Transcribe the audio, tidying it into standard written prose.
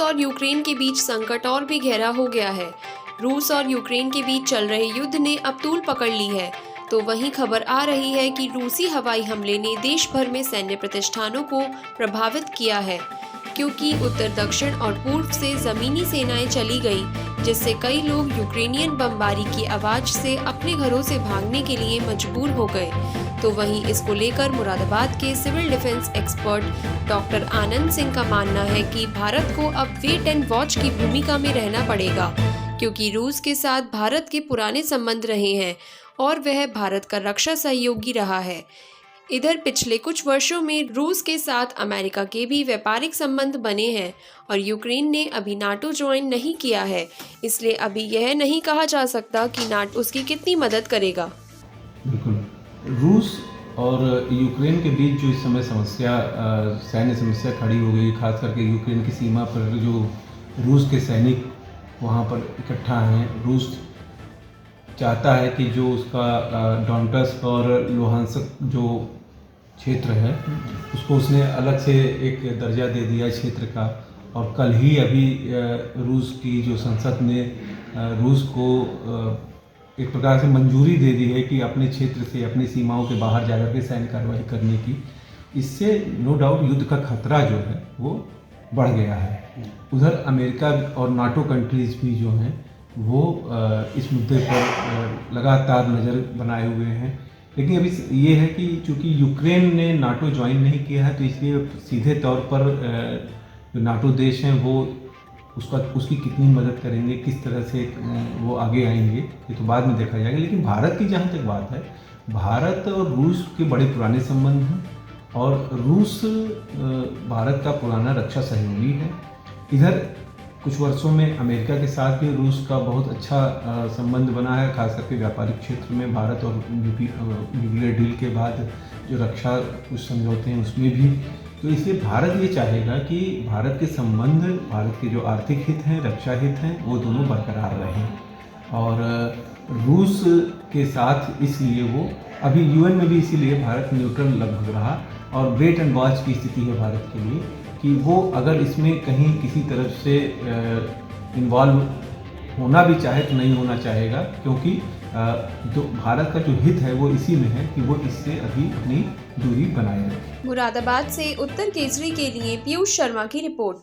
और यूक्रेन के बीच संकट और भी गहरा हो गया है। रूस और यूक्रेन के बीच चल रहे युद्ध ने अब तूल पकड़ ली है, तो वहीं खबर आ रही है कि रूसी हवाई हमले ने देश भर में सैन्य प्रतिष्ठानों को प्रभावित किया है, क्योंकि उत्तर, दक्षिण और पूर्व से जमीनी सेनाएं चली गई, जिससे कई लोग यूक्रेनियन बमबारी की आवाज से अपने घरों से भागने के लिए मजबूर हो गए। तो वहीं इसको लेकर मुरादाबाद के civil defence expert doctor Anand Singh का मानना है कि भारत को अब वेट एंड वॉच की भूमिका में रहना पड़ेगा, क्योंकि रूस के साथ भारत के पुराने संबंध रहे हैं और वह भारत का रक्षा सहयोगी रहा है। इधर पिछले कुछ वर्षों में रूस के साथ अमेरिका के भी व्यापारिक संबंध बने हैं और यूक्रेन ने अभी नाटो ज्वाइन नहीं किया है, इसलिए अभी यह नहीं कहा जा सकता कि नाटो उसकी कितनी मदद करेगा। बिल्कुल, रूस और यूक्रेन के बीच जो इस समय समस्या सैन्य समस्या खड़ी हो गई, खास करके यूक्रेन की सीमा पर जो रूस के सैनिक वहाँ पर इकट्ठा हैं। रूस चाहता है कि जो उसका डोनेट्स्क और लुहांस्क जो क्षेत्र है उसको उसने अलग से एक दर्जा दे दिया क्षेत्र का, और कल ही अभी रूस की जो संसद ने रूस को एक प्रकार से मंजूरी दे दी है कि अपने क्षेत्र से, अपनी सीमाओं के बाहर जाकर के सैन्य कार्रवाई करने की। इससे नो डाउट युद्ध का खतरा जो है वो बढ़ गया है। उधर अमेरिका और नाटो कंट्रीज़ भी जो हैं वो इस मुद्दे पर लगातार नज़र बनाए हुए हैं। लेकिन अभी ये है कि चूँकि यूक्रेन ने नाटो ज्वाइन नहीं किया है, तो इसलिए सीधे तौर पर जो नाटो देश हैं वो उसकी कितनी मदद करेंगे, किस तरह से वो आगे आएंगे, ये तो बाद में देखा जाएगा। लेकिन भारत की जहाँ तक बात है, भारत और रूस के बड़े पुराने संबंध हैं और रूस भारत का पुराना रक्षा सहयोगी है। इधर कुछ वर्षों में अमेरिका के साथ भी रूस का बहुत अच्छा संबंध बना है, खास करके व्यापारिक क्षेत्र में। भारत और न्यूक्लियर डील के बाद जो रक्षा कुछ समझौते हैं उसमें भी। तो इसलिए भारत ये चाहेगा कि भारत के संबंध, भारत के जो आर्थिक हित हैं, रक्षा हित हैं, वो दोनों बरकरार रहें। और रूस के साथ इसलिए वो अभी यूएन में भी इसीलिए भारत न्यूट्रल लगभग रहा, और वेट एंड वॉच की स्थिति है भारत के लिए कि वो अगर इसमें कहीं किसी तरफ से इन्वॉल्व होना भी चाहे तो नहीं होना चाहेगा, क्योंकि जो भारत का जो हित है वो इसी में है कि वो इससे अभी अपनी दूरी बनाए रखे। मुरादाबाद से उत्तर केसरी के लिए पीयूष शर्मा की रिपोर्ट।